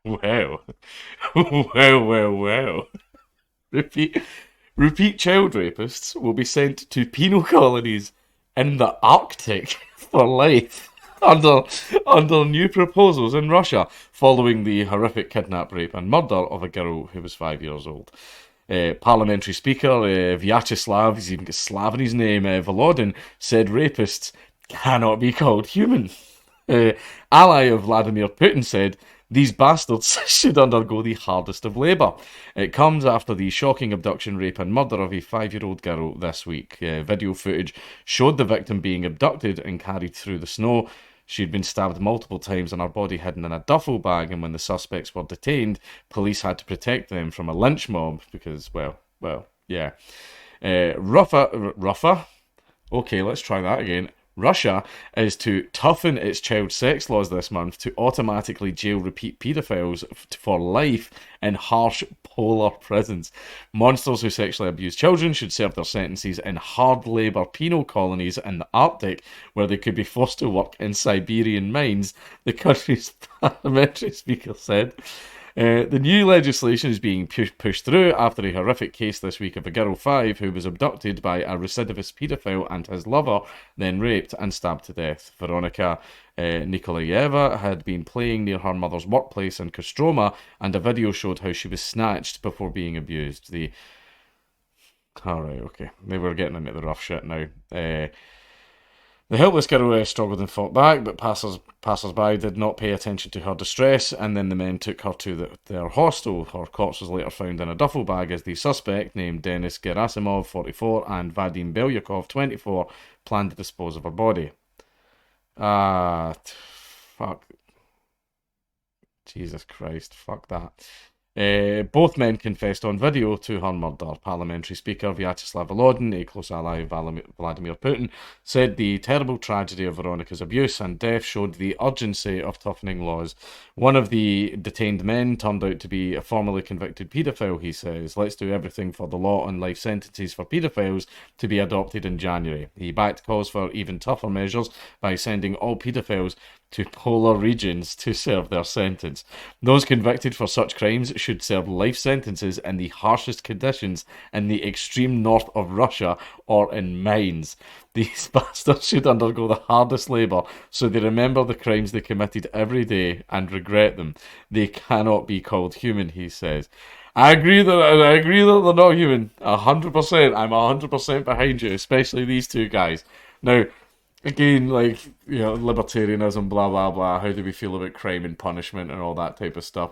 Well, well. Repeat, repeat child rapists will be sent to penal colonies in the Arctic for life under under new proposals in Russia following the horrific kidnap, rape, and murder of a girl who was 5 years old. Parliamentary Speaker Vyacheslav, he's even got Slav in his name, Volodin, said rapists cannot be called human. Ally of Vladimir Putin said these bastards should undergo the hardest of labour. It comes after the shocking abduction, rape, and murder of a 5-year-old girl this week. Video footage showed the victim being abducted and carried through the snow. She'd been stabbed multiple times and her body hidden in a duffel bag, and when the suspects were detained, police had to protect them from a lynch mob because, yeah. Rougher? Okay, let's try that again. Russia is to toughen its child sex laws this month to automatically jail repeat paedophiles for life in harsh polar prisons. Monsters who sexually abuse children should serve their sentences in hard labour penal colonies in the Arctic, where they could be forced to work in Siberian mines, the country's parliamentary speaker said. The new legislation is being pushed through after a horrific case this week of a girl 5 who was abducted by a recidivist paedophile and his lover, then raped and stabbed to death. Veronika Nikolaeva had been playing near her mother's workplace in Kostroma, and a video showed how she was snatched before being abused. Alright, okay. They were getting into the rough shit now. The helpless girl struggled and fought back, but passers-by did not pay attention to her distress, and then the men took her to their hostel. Her corpse was later found in a duffel bag as the suspect, named Denis Gerasimov, 44, and Vadim Belyakov, 24, planned to dispose of her body. Fuck. Jesus Christ, fuck that. Both men confessed on video to her murder. Parliamentary Speaker Vyacheslav Volodin, a close ally of Vladimir Putin, said the terrible tragedy of Veronika's abuse and death showed the urgency of toughening laws. One of the detained men turned out to be a formerly convicted paedophile, he says. Let's do everything for the law on life sentences for paedophiles to be adopted in January. He backed calls for even tougher measures by sending all paedophiles to polar regions to serve their sentence. Those convicted for such crimes should serve life sentences in the harshest conditions in the extreme north of Russia or in mines. These bastards should undergo the hardest labour so they remember the crimes they committed every day and regret them. They cannot be called human, he says. I agree that they're not human. 100%. I'm 100% behind you, especially these two guys. Now, again, libertarianism, blah, blah, blah. How do we feel about crime and punishment and all that type of stuff?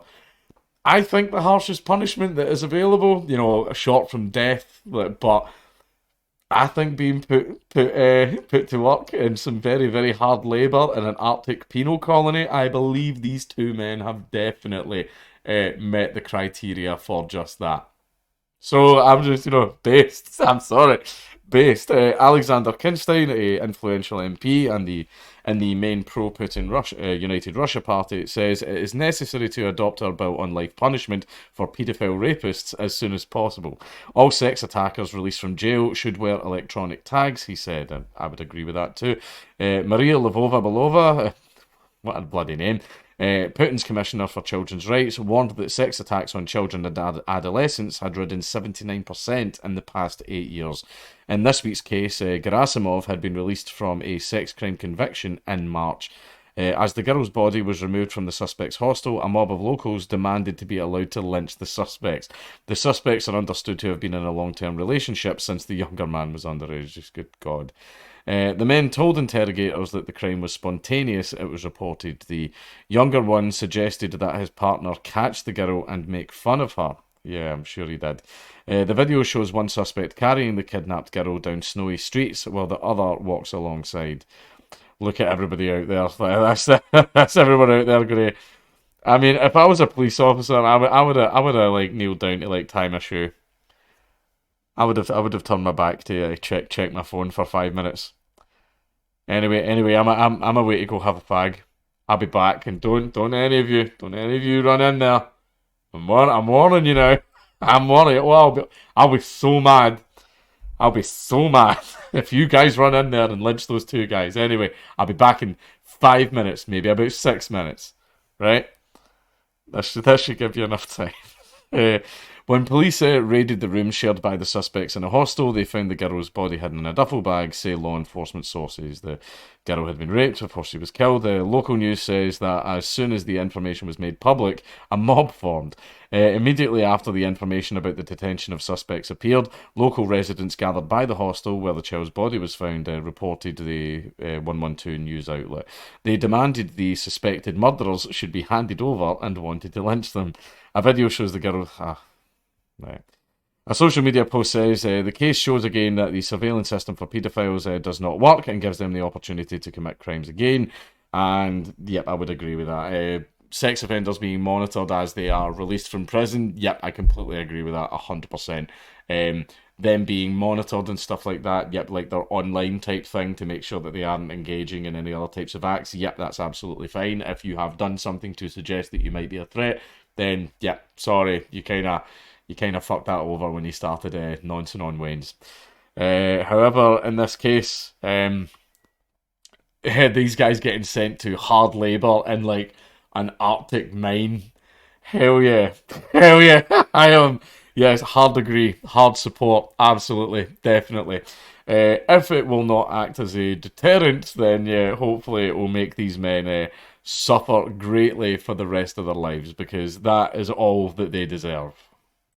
I think the harshest punishment that is available, short from death, but I think being put to work in some very, very hard labour in an Arctic penal colony, I believe these two men have definitely met the criteria for just that. So I'm just, based. I'm sorry. Based. Alexander Kinstein, a influential MP and the main pro-Putin United Russia Party, says it is necessary to adopt our bill on life punishment for paedophile rapists as soon as possible. All sex attackers released from jail should wear electronic tags, he said, and I would agree with that too. Maria Lvova-Belova, what a bloody name, Putin's Commissioner for Children's Rights, warned that sex attacks on children and adolescents had risen 79% in the past 8 years. In this week's case, Gerasimov had been released from a sex crime conviction in March. As the girl's body was removed from the suspect's hostel, a mob of locals demanded to be allowed to lynch the suspects. The suspects are understood to have been in a long-term relationship since the younger man was underage. Just good God. The men told interrogators that the crime was spontaneous, it was reported. The younger one suggested that his partner catch the girl and make fun of her. Yeah, I'm sure he did. The video shows one suspect carrying the kidnapped girl down snowy streets while the other walks alongside. Look at everybody out there. That's everyone out there going to... I mean, if I was a police officer, I would have kneeled down to tie my shoe. I would have turned my back to check my phone for 5 minutes. Anyway, I'm away to go have a fag. I'll be back, and don't any of you run in there. I'm warning you now. I'm warning you. Oh, I'll be so mad. I'll be so mad if you guys run in there and lynch those two guys. Anyway, I'll be back in 5 minutes, maybe about 6 minutes, right? That should give you enough time. Uh, when police raided the room shared by the suspects in a hostel, they found the girl's body hidden in a duffel bag, say law enforcement sources. The girl had been raped before she was killed. The local news says that as soon as the information was made public, a mob formed. Immediately after the information about the detention of suspects appeared, local residents gathered by the hostel where the child's body was found reported to the 112 news outlet. They demanded the suspected murderers should be handed over and wanted to lynch them. A video shows the girl. Right. A social media post says the case shows again that the surveillance system for paedophiles does not work and gives them the opportunity to commit crimes again. And yep, I would agree with that. Sex offenders being monitored as they are released from prison. Yep, I completely agree with that 100%. Them being monitored and stuff like that. Yep, like their online type thing to make sure that they aren't engaging in any other types of acts. Yep, that's absolutely fine. If you have done something to suggest that you might be a threat, then yep, sorry, you kind of fucked that over when you started nonsense on Wayne's. However, in this case, these guys getting sent to hard labour in like an Arctic mine. Hell yeah. Hell yeah. I am. Yes, hard agree. Hard support. Absolutely. Definitely. If it will not act as a deterrent, then yeah, hopefully it will make these men suffer greatly for the rest of their lives because that is all that they deserve.